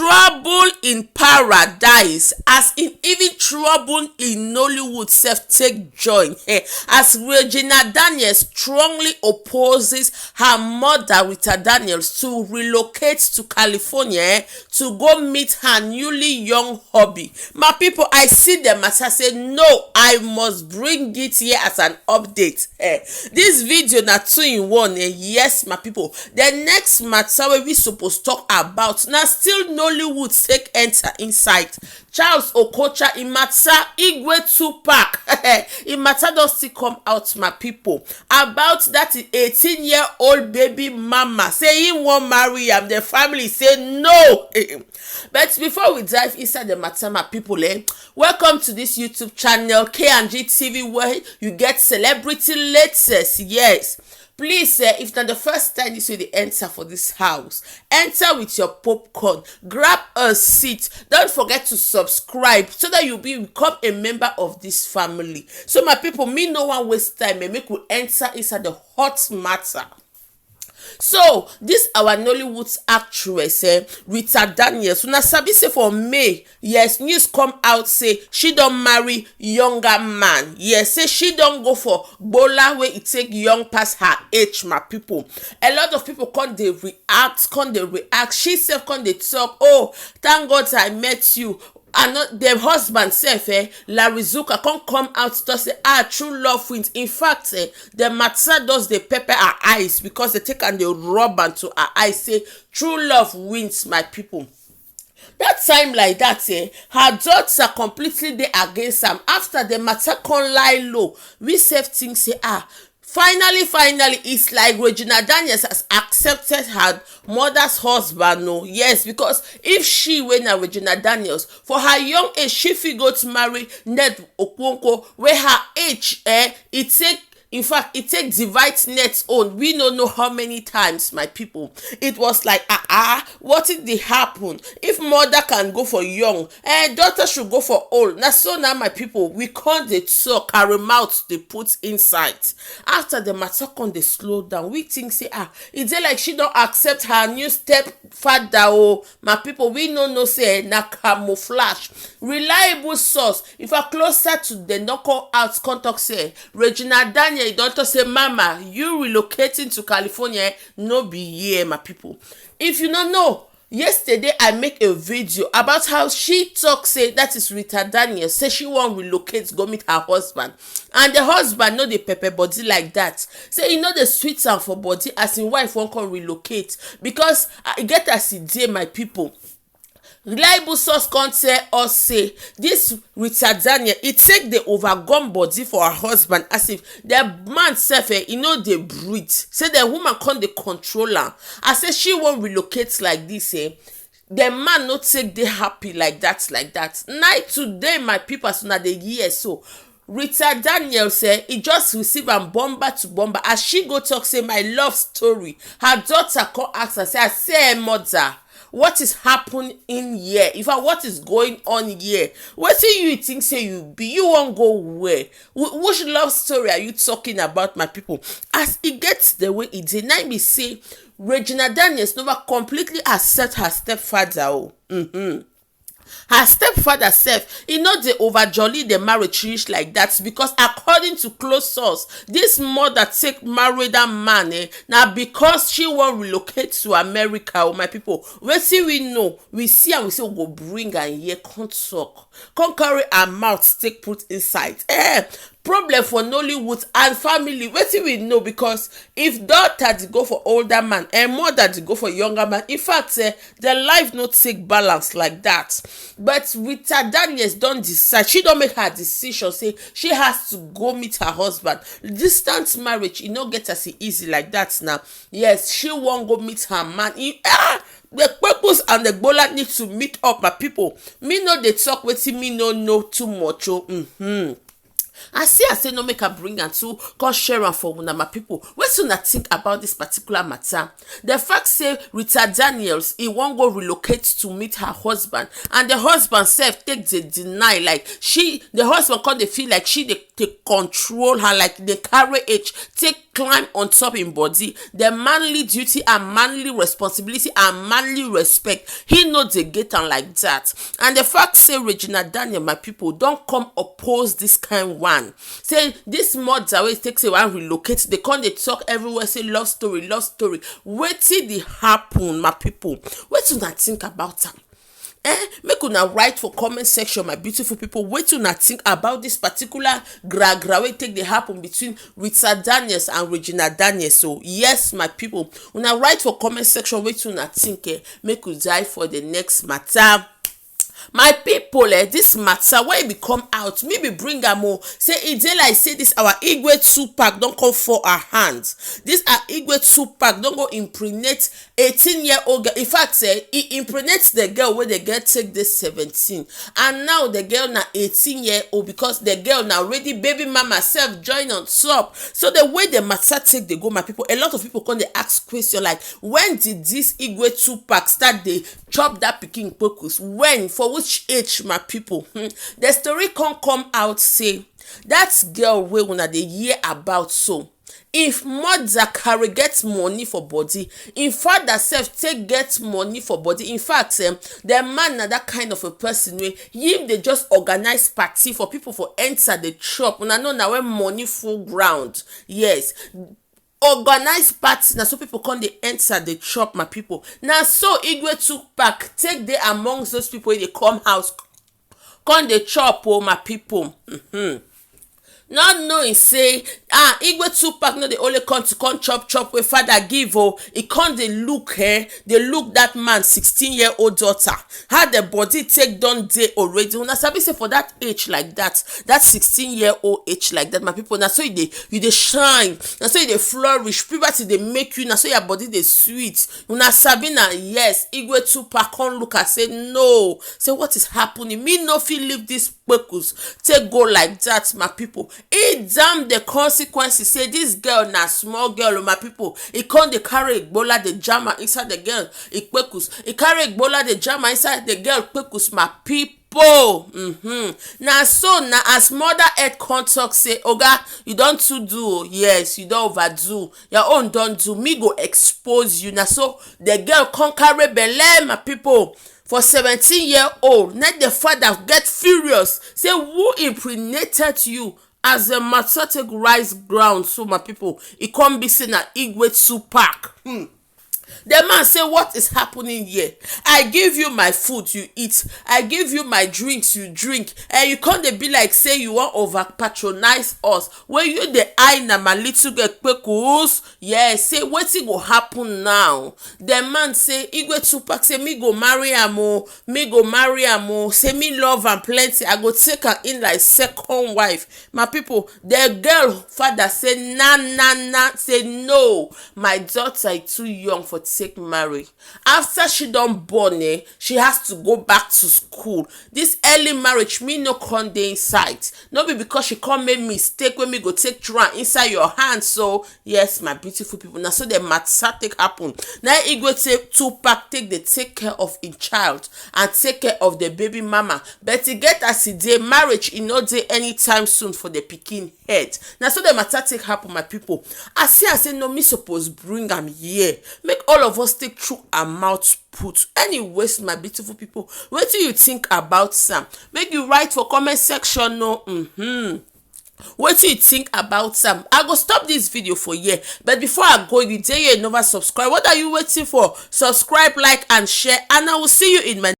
trouble in paradise, as in even trouble in Nollywood sef take join as Regina Daniels strongly opposes her mother Rita Daniels to relocate to California to go meet her newly young hubby. My people, I see them as I say no, I must bring it here as an update. This video na 2-in-1. Yes, my people. The next matter wey we suppose talk about na still Nollywood take enter inside. Charles Okocha Imata Igwe Tupac. Imata don still come out, my people, about that 18-year-old baby mama say he wan marry am. The family say no. But before we dive inside the matter, my people, welcome to this YouTube channel KNG TV, where you get celebrity latest. Yes. Please, if not the first time you see the enter for this house, enter with your popcorn, grab a seat. Don't forget to subscribe so that you become a member of this family. So my people, me no one waste time and make we enter inside the hot matter. So this our Nollywood actress Rita Daniels, una sabi say for May, yes, news come out say she don marry younger man. Yes, say she don go for gbola wey e take young pass her age, my people. A lot of people come dey react, she sef come dey talk, oh, thank God I met you. And not the husband sef, Larry Zuka come out to say, true love wins. In fact, the matter does the pepper her eyes because they take and they rub into her eyes, say true love wins, my people. That time like that, her daughter completely dey against am. After the matter come lie low, we sef think say, Finally, it's like Regina Daniels has accepted her mother's husband. No, yes, because if she were na Regina Daniels, for her young age, she fit go to marry Ned Okonkwo, where her age, it take divide Net's own. We don't know how many times, my people. It was like, what did they happen? If mother can go for young, daughter should go for old. Now, so now, my people, we can't they talk, carry mouth they put inside. After the matter come they slow down, we think say, it's like she don't accept her new stepfather. Oh, my people, we no know say na camouflage. Reliable source. If I closer to the knuckle out contact say Regina Daniels, daughter say, mama, you relocating to California no be here, my people. If you don't know, yesterday I make a video about how she talk say that is Rita Daniels say she won't relocate go meet her husband, and the husband know the pepper body like that, say you know the sweet sound for body as in wife won't come relocate because I get as it dey, my people. Reliable source can't tell us say this Rita Daniels, it take the overgone body for her husband as if the man sef they breathe. Say the woman can't dey control her. I say she won't relocate like this. The man not take they happy like that. Night today, my people, as soon as they hear so. Rita Daniels say he just receive am bomber to bomber as she go talk say my love story. Her daughter come ask her say, I say mother, what is happening here? What is going on here? What do you think say you be? You won't go where? Which love story are you talking about, my people? As it gets the way it did, now me say Regina Daniels never completely accept her stepfather. Her stepfather self, he not the overjolly the marriage reach like that because according to close source, this mother take marry that man now because she won't relocate to America. My people, we know, we see and we say we go bring her here, can't talk, can't carry her mouth, take put inside. Problem for Nollywood and family. Wetin we know, because if daughter dey go for older man and mother dey go for younger man, in fact their life no take balance like that. But Rita Daniels don decide, she don make her decision say she has to go meet her husband. Distance marriage, e no get as easy like that now. Yes, she wan go meet her man. The purpose and the gbola need to meet up, my people. Me no dey talk wetin me no know too much. I say no make I bring am to come share am for una my people. Wetin una think about this particular matter? The fact say Rita Daniels e wan go relocate to meet her husband, and the husband sef take dey deny, like the husband come dey feel like she dey control her, like dey carry age take climb on top im body. The manly duty and manly responsibility and manly respect, he no dey get am like that. And the fact say Regina Daniels my people don come oppose this kind one. Say this mother wey take say wan relocate, they come dey talk everywhere say love story. Wetin dey happen my people? Wetin una think about am? Make una write for comment section my beautiful people. Wetin una think about this particular gra wey take dey happen between Rita Daniels and Regina Daniels? So yes my people, una write for comment section wetin una think. Make we dive for the next matter. My people, this matter wey be come out, maybe bring am o. Say e dey like say this our igwe 2-pack don come for our hands. This our igwe 2-pack don go impregnate 18-year-old girl. In fact, e impregnate the girl wey the girl take this 17, and now the girl na 18-year-old because the girl na already baby mama self join on top. So the way the matter take dey go, my people, a lot of people come dey ask question like, when did this igwe 2-pack start dey chop that pikin focus? When? For which age my people? The story come out say that girl wey una dey hear about, so if mother carry get money for body, in father self take get money for body. In fact, the man na that kind of a person wey him dey just organize party for people for enter the shop. Una know na when money full ground. Yes, organize party na so people come dey enter the shop my people. Na so igwe 2-pack take dey amongst those people wey dey come house come dey chop my people. Not knowing say igwe 2-pack no dey only come to come chop wey father give e come dey look dey look that man 16-year-old daughter, how the body take don dey already. Una sabi say for that age like that 16-year-old age like that my people, na so you dey shine, na so you dey flourish, puberty dey make you, na so your body dey sweet. Una sabi na. Yes, igwe 2-pack come look and say no, say what is happening? Me no fit leave this purpose take go like that my people. E damn the consequences. Say this girl na small girl my people. E come dey carry igbola the jama inside the girl ikpekus. E carry igbola the jama inside the girl ikpekus my people. Na so na as mother head come talk say, oga, you don too do. Yes, you don overdo. Your own don do. Me go expose you. Na so the girl come carry belle my people. For 17-year-old, let the father get furious. Say, who impregnated you? As the matter take rise ground, so my people, it come be saying na igwe 2-pack. The man say, what is happening here? I give you my food, you eat. I give you my drinks, you drink. And you can't be like, say you want over patronize us. When you the eye na my little get pekos. Yes, say wetin go happen now? The man say, igwe 2-pack say, me go marry am o. Me go marry am o. Say me love am plenty. I go take her in like second wife. My people, the girl father say, nah. Say no. My daughter is too young for take marry. After she done born, she has to go back to school. This early marriage me no come dey inside. No be because she come make mistake when me go take try inside your hand. So yes my beautiful people, now so the matter take happen. Now igwe 2-pack take care of in child and take care of the baby mama. But e get as e dey, marriage e no dey anytime soon for the pikin head. Now so the matter take happen my people. I say no, me suppose bring am here. Make all of us take through our mouth put. Anyways my beautiful people, what do you think about Sam? Make you write for comment section. No what do you think about Sam? I go stop this video for here, but before I go, you dare you never subscribe. What are you waiting for? Subscribe, like and share, and I will see you in my